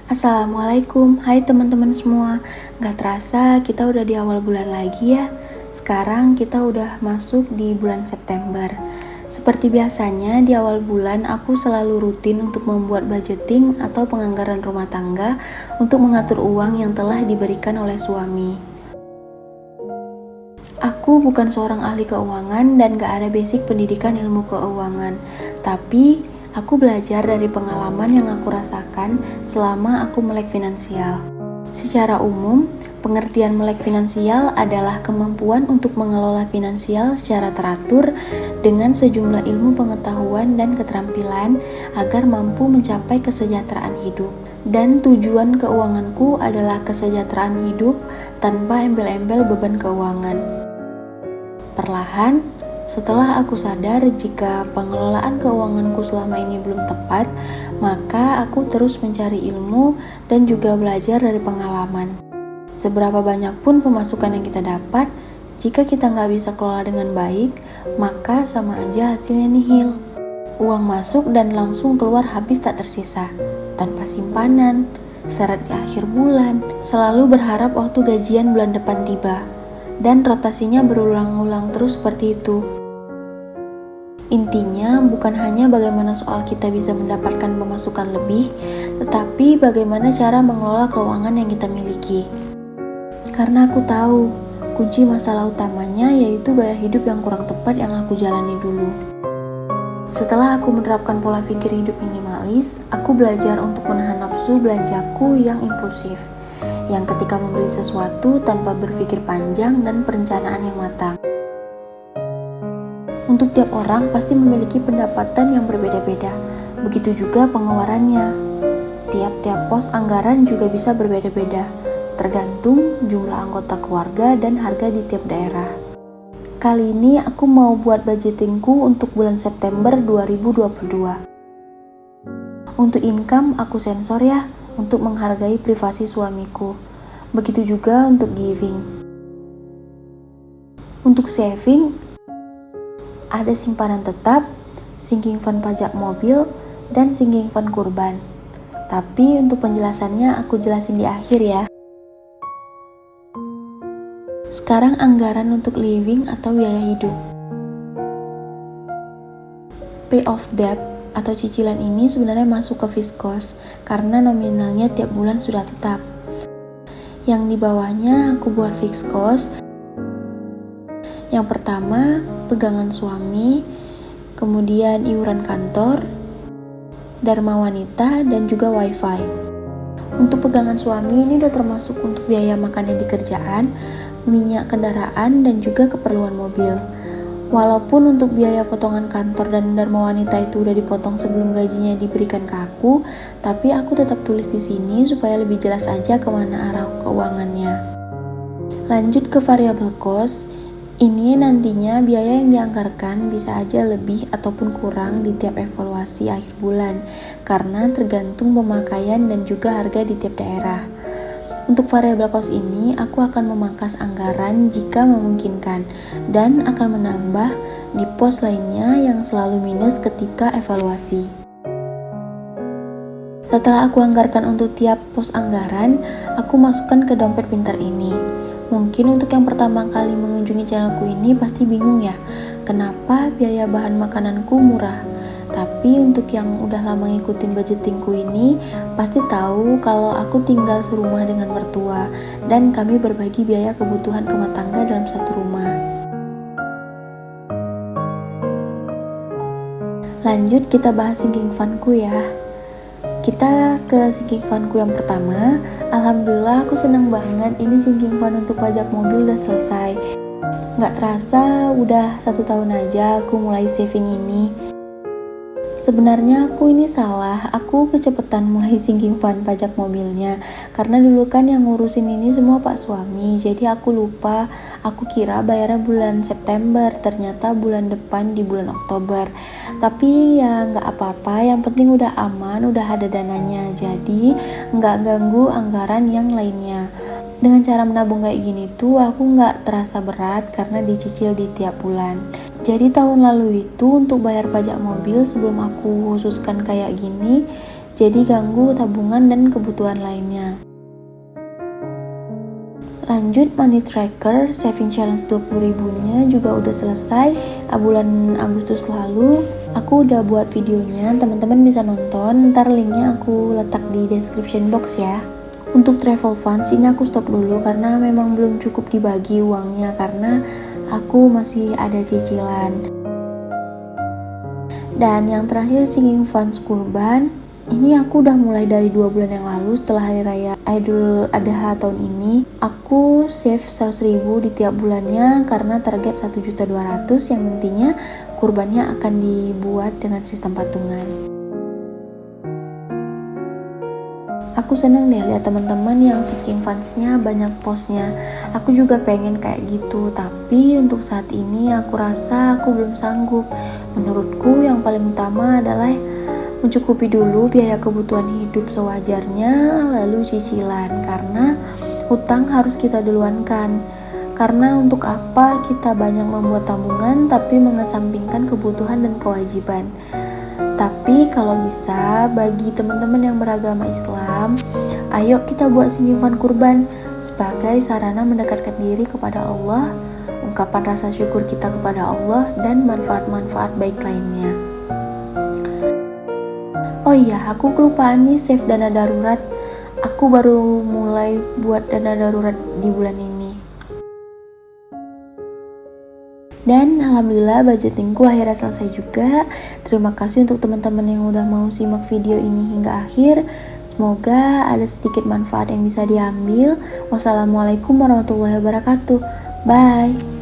Assalamualaikum, hai teman-teman semua. Gak terasa kita udah di awal bulan lagi ya. Sekarang kita udah masuk di bulan September. Seperti biasanya di awal bulan aku selalu rutin untuk membuat budgeting atau penganggaran rumah tangga untuk mengatur uang yang telah diberikan oleh suami. Aku bukan seorang ahli keuangan dan gak ada basic pendidikan ilmu keuangan. Tapi aku belajar dari pengalaman yang aku rasakan selama aku melek finansial. Secara umum, pengertian melek finansial adalah kemampuan untuk mengelola finansial secara teratur dengan sejumlah ilmu pengetahuan dan keterampilan agar mampu mencapai kesejahteraan hidup. Dan tujuan keuanganku adalah kesejahteraan hidup tanpa embel-embel beban keuangan. Perlahan, setelah aku sadar jika pengelolaan keuanganku selama ini belum tepat, maka aku terus mencari ilmu dan juga belajar dari pengalaman. Seberapa banyak pun pemasukan yang kita dapat, jika kita nggak bisa kelola dengan baik, maka sama aja hasilnya nihil. Uang masuk dan langsung keluar habis tak tersisa, tanpa simpanan, seret di akhir bulan, selalu berharap waktu gajian bulan depan tiba, dan rotasinya berulang-ulang terus seperti itu. Intinya bukan hanya bagaimana soal kita bisa mendapatkan pemasukan lebih, tetapi bagaimana cara mengelola keuangan yang kita miliki. Karena aku tahu, kunci masalah utamanya yaitu gaya hidup yang kurang tepat yang aku jalani dulu. Setelah aku menerapkan pola pikir hidup minimalis, aku belajar untuk menahan nafsu belanjaku yang impulsif, yang ketika membeli sesuatu tanpa berpikir panjang dan perencanaan yang matang. Untuk tiap orang pasti memiliki pendapatan yang berbeda-beda, begitu juga pengeluarannya. Tiap-tiap pos anggaran juga bisa berbeda-beda, tergantung jumlah anggota keluarga dan harga di tiap daerah. Kali ini aku mau buat budgetingku untuk bulan September 2022. Untuk income aku sensor ya, untuk menghargai privasi suamiku. Begitu juga untuk giving. Untuk saving, ada simpanan tetap, sinking fund pajak mobil, dan sinking fund kurban. Tapi untuk penjelasannya aku jelasin di akhir ya. Sekarang anggaran untuk living atau biaya hidup. Pay off debt atau cicilan ini sebenarnya masuk ke fixed cost karena nominalnya tiap bulan sudah tetap. Yang di bawahnya aku buat fixed cost. Yang pertama, pegangan suami, kemudian iuran kantor, dharma wanita, dan juga wifi. Untuk pegangan suami ini udah termasuk untuk biaya makannya di kerjaan, minyak kendaraan, dan juga keperluan mobil. Walaupun untuk biaya potongan kantor dan dharma wanita itu udah dipotong sebelum gajinya diberikan ke aku, tapi aku tetap tulis di sini supaya lebih jelas aja kemana arah keuangannya. Lanjut ke variable cost. Ini nantinya biaya yang dianggarkan bisa aja lebih ataupun kurang di tiap evaluasi akhir bulan karena tergantung pemakaian dan juga harga di tiap daerah. Untuk variable cost ini, aku akan memangkas anggaran jika memungkinkan dan akan menambah di pos lainnya yang selalu minus ketika evaluasi. Setelah aku anggarkan untuk tiap pos anggaran, aku masukkan ke dompet pintar ini. Mungkin untuk yang pertama kali mengunjungi channelku ini pasti bingung ya, kenapa biaya bahan makananku murah. Tapi untuk yang udah lama ngikutin budgetingku ini, pasti tahu kalau aku tinggal serumah dengan mertua dan kami berbagi biaya kebutuhan rumah tangga dalam satu rumah. Lanjut kita bahas sinking fundku ya. Kita ke sinking fundku yang pertama. Alhamdulillah aku seneng banget, ini sinking fund untuk pajak mobil udah selesai. Gak terasa udah 1 tahun aja aku mulai saving ini. Sebenarnya aku ini salah, aku kecepatan mulai sinking fund pajak mobilnya karena dulu kan yang ngurusin ini semua pak suami, jadi aku lupa, aku kira bayarnya bulan September, ternyata bulan depan di bulan Oktober. Tapi ya nggak apa-apa, yang penting udah aman, udah ada dananya, jadi nggak ganggu anggaran yang lainnya. Dengan cara menabung kayak gini tuh aku nggak terasa berat karena dicicil di tiap bulan. Jadi tahun lalu itu untuk bayar pajak mobil sebelum aku khususkan kayak gini, jadi ganggu tabungan dan kebutuhan lainnya. Lanjut, money tracker saving challenge 20.000 nya juga udah selesai bulan Agustus lalu. Aku udah buat videonya, teman-teman bisa nonton, ntar linknya aku letak di description box ya. Untuk travel funds ini aku stop dulu karena memang belum cukup dibagi uangnya, karena aku masih ada cicilan. Dan yang terakhir, sinking funds kurban. Ini aku udah mulai dari 2 bulan yang lalu setelah hari raya Idul Adha tahun ini. Aku save 100.000 di tiap bulannya karena target 1.200.000 yang nantinya kurbannya akan dibuat dengan sistem patungan. Aku seneng deh lihat teman-teman yang sinking funds-nya banyak postnya. Aku juga pengen kayak gitu, tapi untuk saat ini aku rasa aku belum sanggup. Menurutku yang paling utama adalah mencukupi dulu biaya kebutuhan hidup sewajarnya, lalu cicilan, karena hutang harus kita duluankan. Karena untuk apa kita banyak membuat tabungan tapi mengesampingkan kebutuhan dan kewajiban. Tapi kalau bisa, bagi teman-teman yang beragama Islam, ayo kita buat sinking fund kurban sebagai sarana mendekatkan diri kepada Allah, ungkapan rasa syukur kita kepada Allah, dan manfaat-manfaat baik lainnya. Oh iya, aku kelupaan nih save dana darurat. Aku baru mulai buat dana darurat di bulan ini. Dan alhamdulillah budgetingku akhirnya selesai juga. Terima kasih untuk teman-teman yang udah mau simak video ini hingga akhir. Semoga ada sedikit manfaat yang bisa diambil. Wassalamualaikum warahmatullahi wabarakatuh. Bye.